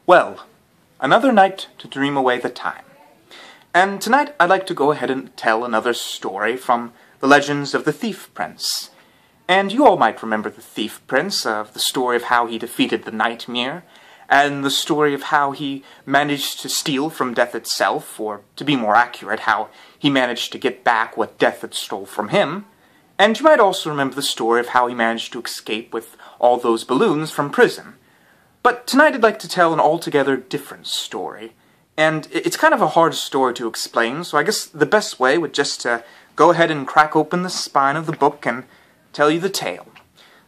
Well, another night to dream away the time. And tonight I'd like to go ahead and tell another story from the legends of the Thief Prince. And you all might remember the Thief Prince, the story of how he defeated the Nightmare, and the story of how he managed to steal from death itself, or to be more accurate, how he managed to get back what death had stole from him. And you might also remember the story of how he managed to escape with all those balloons from prison. But tonight I'd like to tell an altogether different story. And it's kind of a hard story to explain, so I guess the best way would just to go ahead and crack open the spine of the book and tell you the tale.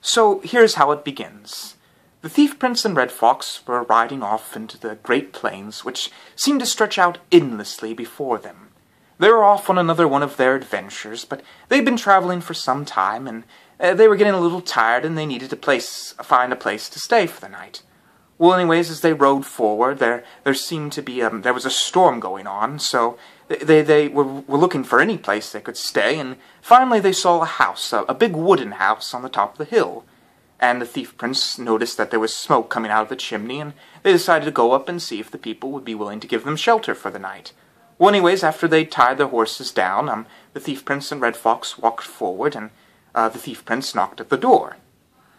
So here's how it begins. The Thief Prince and Red Fox were riding off into the Great Plains, which seemed to stretch out endlessly before them. They were off on another one of their adventures, but they'd been traveling for some time, and they were getting a little tired, and they needed to find a place to stay for the night. Well, anyways, as they rode forward, there seemed to be, there was a storm going on, so they were looking for any place they could stay, and finally they saw a house, a big wooden house on the top of the hill. And the Thief Prince noticed that there was smoke coming out of the chimney, and they decided to go up and see if the people would be willing to give them shelter for the night. Well, anyways, after they tied their horses down, the Thief Prince and Red Fox walked forward, and the Thief Prince knocked at the door.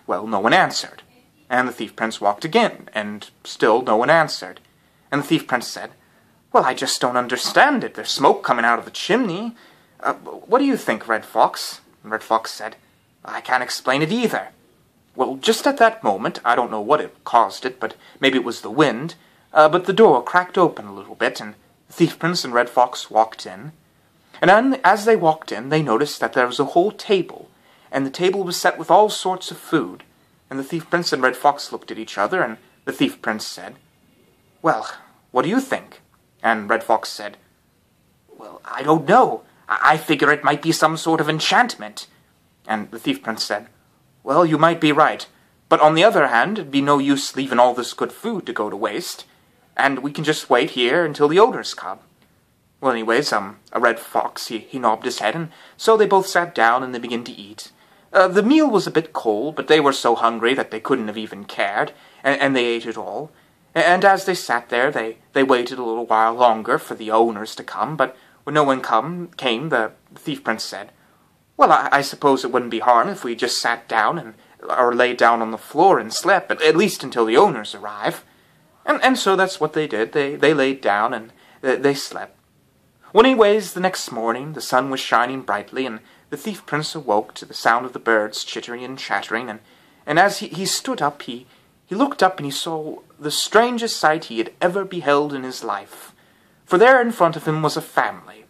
Well, no one answered. And the Thief Prince walked again, and still no one answered. And the Thief Prince said, "Well, I just don't understand it. There's smoke coming out of the chimney. What do you think, Red Fox?" And Red Fox said, "I can't explain it either." Well, just at that moment, I don't know what it caused it, but maybe it was the wind, but the door cracked open a little bit, and the Thief Prince and Red Fox walked in. And as they walked in, they noticed that there was a whole table, and the table was set with all sorts of food. And the Thief Prince and Red Fox looked at each other, and the Thief Prince said, "Well, what do you think?" And Red Fox said, "Well, I don't know. I figure it might be some sort of enchantment." And the Thief Prince said, "Well, you might be right, but on the other hand, it'd be no use leaving all this good food to go to waste, and we can just wait here until the owners come." Well, anyways, a Red Fox, he nodded his head, and so they both sat down and they began to eat. The meal was a bit cold, but they were so hungry that they couldn't have even cared, and they ate it all. And as they sat there, they waited a little while longer for the owners to come, but when no one came, the Thief Prince said, "Well, I suppose it wouldn't be harm if we just sat down or lay down on the floor and slept, at least until the owners arrive." And so that's what they did. They laid down and they slept. Well, anyways, the next morning, the sun was shining brightly, and the Thief Prince awoke to the sound of the birds chittering and chattering, and as he stood up, he looked up and he saw the strangest sight he had ever beheld in his life. For there in front of him was a family.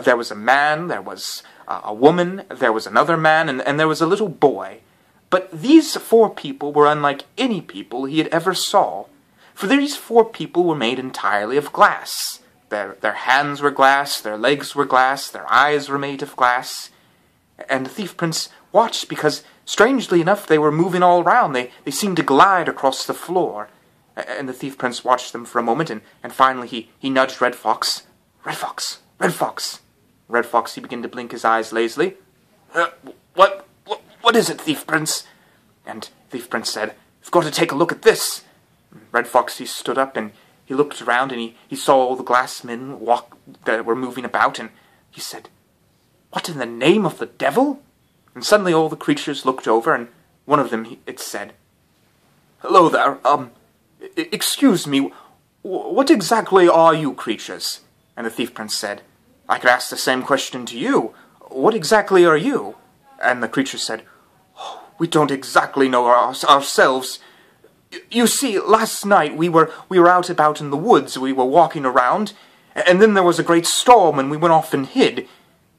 There was a man, there was a woman, there was another man, and there was a little boy. But these four people were unlike any people he had ever saw, for these four people were made entirely of glass. Their hands were glass, their legs were glass, their eyes were made of glass. And the Thief Prince watched because, strangely enough, they were moving all around. They seemed to glide across the floor. And the Thief Prince watched them for a moment, and finally he nudged Red Fox. "Red Fox! Red Fox!" Red Fox, he began to blink his eyes lazily. What is it, Thief Prince?" And Thief Prince said, "You've got to take a look at this." Red Fox, he stood up, and he looked around, and he saw all the glass men that were moving about, and he said, "What in the name of the devil?" And suddenly all the creatures looked over, and one of them, it said, "Hello there, excuse me, what exactly are you creatures?" And the Thief Prince said, "I could ask the same question to you. What exactly are you?" And the creature said, "Oh, we don't exactly know ourselves. You see, last night we were out about in the woods, we were walking around, and then there was a great storm, and we went off and hid.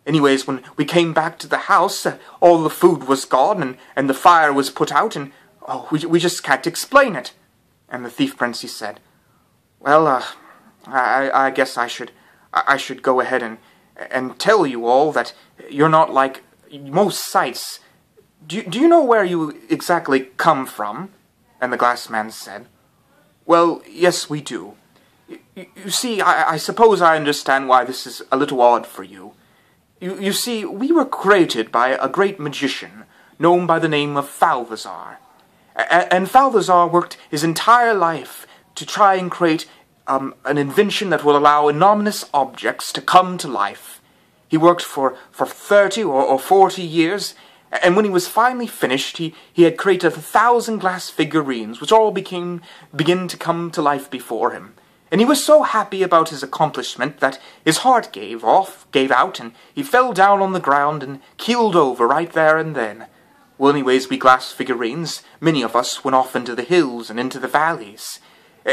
Anyways, when we came back to the house, all the food was gone, and the fire was put out, and we just can't explain it." And the Thief Prince, he said, "Well, I guess I should go ahead and tell you all that you're not like most sights. Do you know where you exactly come from?" And the glass man said, "Well, yes, we do. You see, I suppose I understand why this is a little odd for you. You see, we were created by a great magician known by the name of Falthazar. And Falthazar worked his entire life to try and create an invention that will allow anomalous objects to come to life. He worked for 30 or 40 years, and when he was finally finished, he had created 1,000 glass figurines, which all begin to come to life before him. And he was so happy about his accomplishment that his heart gave out, and he fell down on the ground and keeled over right there and then. Well, anyways, we glass figurines, many of us went off into the hills and into the valleys.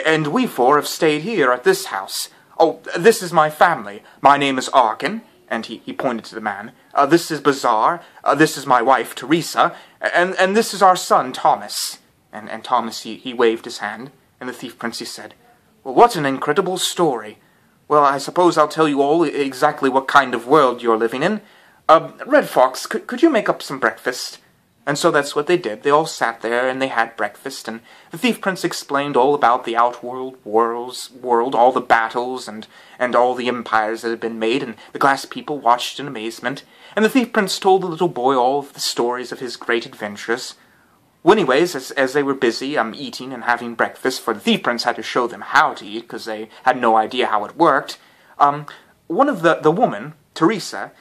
And we four have stayed here at this house. Oh, this is my family. My name is Arkin, and he pointed to the man. This is Bazaar. This is my wife, Teresa. And this is our son, Thomas. And Thomas, he waved his hand. And the Thief Prince, he said, "Well, what an incredible story. Well, I suppose I'll tell you all exactly what kind of world you're living in. Red Fox, could you make up some breakfast?" And so that's what they did. They all sat there and they had breakfast, and the Thief Prince explained all about the outworld world, all the battles and all the empires that had been made, and the glass people watched in amazement. And the Thief Prince told the little boy all of the stories of his great adventures. Well, anyways, as they were busy eating and having breakfast, for the Thief Prince had to show them how to eat, because they had no idea how it worked, one of the woman, Teresa,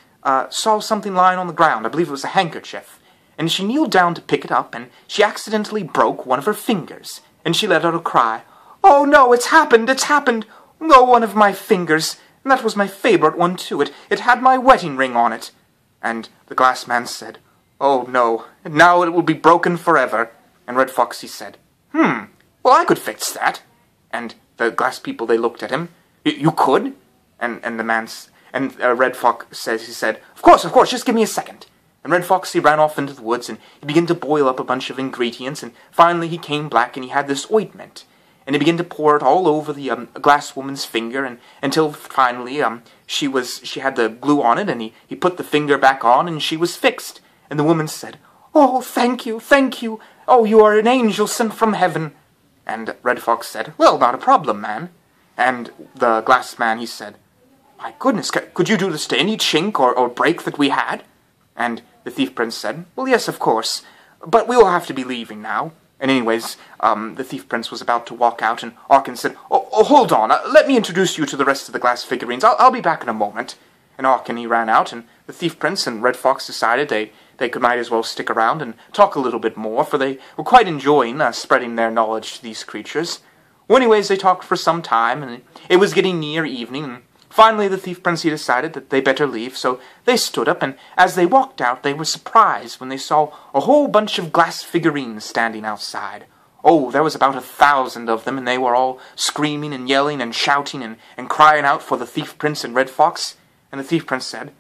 saw something lying on the ground. I believe it was a handkerchief. And she kneeled down to pick it up, and she accidentally broke one of her fingers. And she let out a cry. "Oh no, it's happened, it's happened! Oh, one of my fingers! And that was my favorite one too. It had my wedding ring on it." And the glass man said, "Oh no, now it will be broken forever." And Red Fox, he said, well, I could fix that." And the glass people, they looked at him. "You could?" And Red Fox said, Of course, just give me a second." And Red Fox, he ran off into the woods, and he began to boil up a bunch of ingredients, and finally he came back, and he had this ointment. And he began to pour it all over the glass woman's finger, and until finally she had the glue on it, and he put the finger back on, and she was fixed. And the woman said, "Oh, thank you, thank you. Oh, you are an angel sent from heaven." And Red Fox said, "Well, not a problem, man." And the glass man, he said, "My goodness, could you do this to any chink or break that we had?" And the Thief Prince said, "Well, yes, of course, but we will have to be leaving now." And anyways, the Thief Prince was about to walk out, and Arkin said, Oh, hold on, let me introduce you to the rest of the glass figurines. I'll be back in a moment." And Arkin, he ran out, and the Thief Prince and Red Fox decided they might as well stick around and talk a little bit more, for they were quite enjoying spreading their knowledge to these creatures. Well, anyways, they talked for some time, and it was getting near evening, and finally the Thief Prince, he decided that they better leave, so they stood up, and as they walked out, they were surprised when they saw a whole bunch of glass figurines standing outside. Oh, there was about 1,000 of them, and they were all screaming and yelling and shouting and crying out for the Thief Prince and Red Fox. And the Thief Prince said,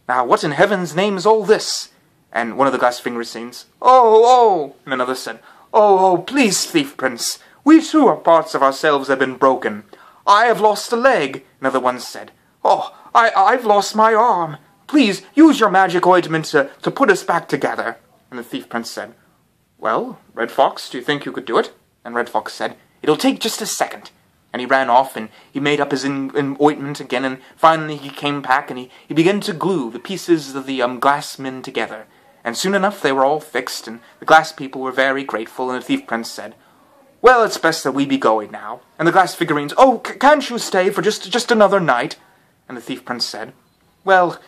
"Now, what in heaven's name is all this?" And one of the glass figurines, "Oh!" And another said, Oh, please, Thief Prince, we too are parts of ourselves have been broken. I have lost a leg." Another one said, "Oh, I've lost my arm. Please, use your magic ointment to put us back together." And the Thief Prince said, "Well, Red Fox, do you think you could do it?" And Red Fox said, "It'll take just a second." And he ran off, and he made up his ointment again, and finally he came back, and he began to glue the pieces of the glass men together. And soon enough they were all fixed, and the glass people were very grateful, and the Thief Prince said, "Well, it's best that we be going now." And the glass figurines, "Oh, can't you stay for just another night?" And the Thief Prince said, "Well,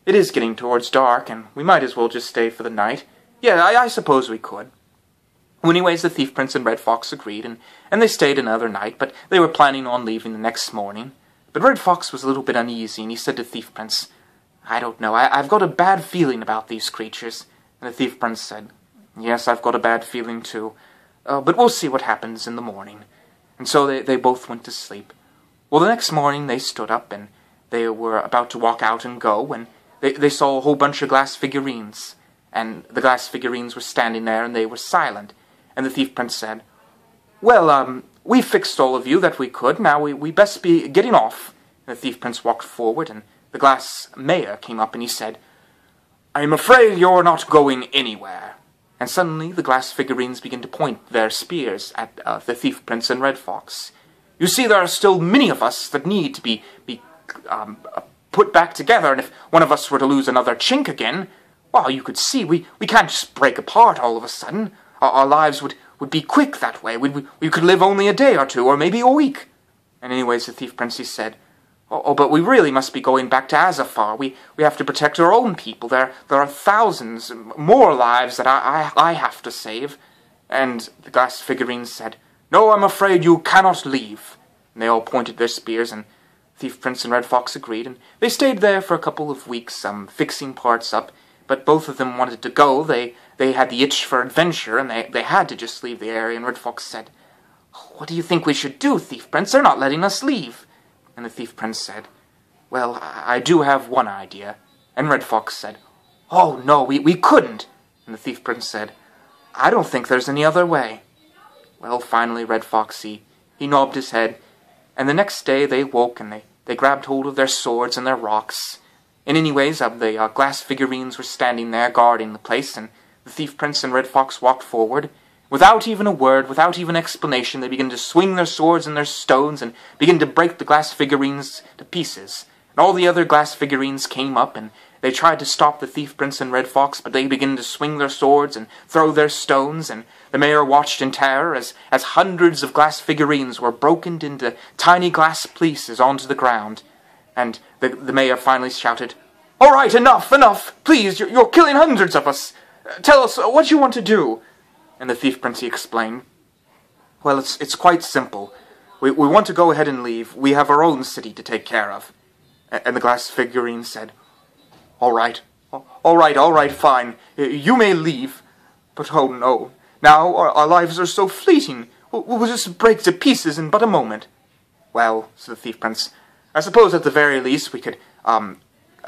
it is getting towards dark, and we might as well just stay for the night. Yeah, I suppose we could." Well, anyways, the Thief Prince and Red Fox agreed, and they stayed another night, but they were planning on leaving the next morning. But Red Fox was a little bit uneasy, and he said to Thief Prince, "I don't know, I've got a bad feeling about these creatures." And the Thief Prince said, "Yes, I've got a bad feeling too. But we'll see what happens in the morning." And so they both went to sleep. Well, the next morning they stood up, and they were about to walk out and go, when they saw a whole bunch of glass figurines. And the glass figurines were standing there, and they were silent. And the Thief Prince said, "Well, we fixed all of you that we could. Now we best be getting off." And the Thief Prince walked forward, and the glass mayor came up, and he said, "I'm afraid you're not going anywhere." And suddenly the glass figurines began to point their spears at the Thief Prince and Red Fox. "You see, there are still many of us that need to be put back together, and if one of us were to lose another chink again, well, you could see, we can't just break apart all of a sudden. Our lives would would be quick that way. We could live only a day or two, or maybe a week. And anyways, the thief prince, he said, Oh, but we really must be going back to Azafar. We have to protect our own people. There are thousands more lives that I have to save. And the glass figurines said, No, I'm afraid you cannot leave. And they all pointed their spears, and Thief Prince and Red Fox agreed, and they stayed there for a couple of weeks, fixing parts up, but both of them wanted to go. They had the itch for adventure, and they had to just leave the area, and Red Fox said, What do you think we should do, Thief Prince? They're not letting us leave. And the Thief Prince said, Well, I do have one idea. And Red Fox said, Oh, no, we couldn't. And the Thief Prince said, I don't think there's any other way. Well, finally, Red Fox, he nodded his head, and the next day they woke and they grabbed hold of their swords and their rocks. And anyways, the glass figurines were standing there guarding the place, and the Thief Prince and Red Fox walked forward. Without even a word, without even explanation, they began to swing their swords and their stones and begin to break the glass figurines to pieces. And all the other glass figurines came up, and they tried to stop the Thief Prince and Red Fox, but they began to swing their swords and throw their stones, and the mayor watched in terror as hundreds of glass figurines were broken into tiny glass pieces onto the ground. And the mayor finally shouted, All right, enough! Please, you're killing hundreds of us! Tell us what you want to do! And the Thief Prince, he explained, Well, it's quite simple. We want to go ahead and leave. We have our own city to take care of. And the glass figurine said, All right, fine. You may leave. But oh no, now our lives are so fleeting. We'll just break to pieces in but a moment. Well, said the Thief Prince, I suppose at the very least we could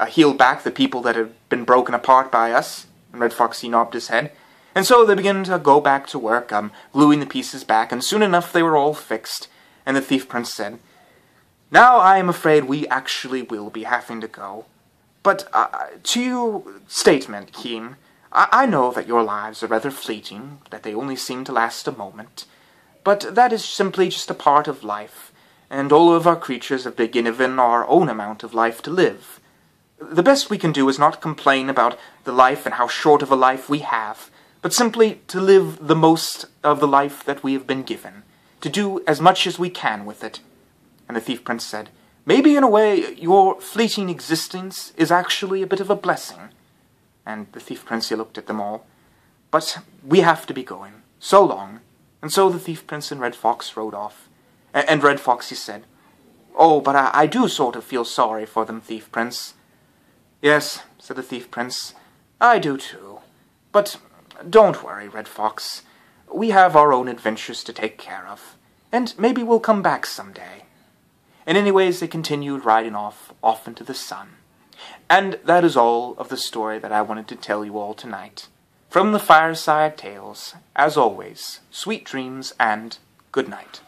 heal back the people that have been broken apart by us. And Red Fox, he nodded his head. And so they began to go back to work, gluing the pieces back, and soon enough they were all fixed. And the Thief Prince said, Now I am afraid we actually will be having to go. But to your statement, Keen, I know that your lives are rather fleeting, that they only seem to last a moment. But that is simply just a part of life, and all of our creatures have been given our own amount of life to live. The best we can do is not complain about the life and how short of a life we have, but simply to live the most of the life that we have been given, to do as much as we can with it. And the Thief Prince said, Maybe in a way your fleeting existence is actually a bit of a blessing. And the Thief Prince, he looked at them all. But we have to be going. So long. And so the Thief Prince and Red Fox rode off. And Red Fox, he said, Oh, but I do sort of feel sorry for them, Thief Prince. Yes, said the Thief Prince, I do too. But don't worry, Red Fox. We have our own adventures to take care of. And maybe we'll come back someday. And anyways, they continued riding off into the sun. And that is all of the story that I wanted to tell you all tonight. From the Fireside Tales, as always, sweet dreams and good night.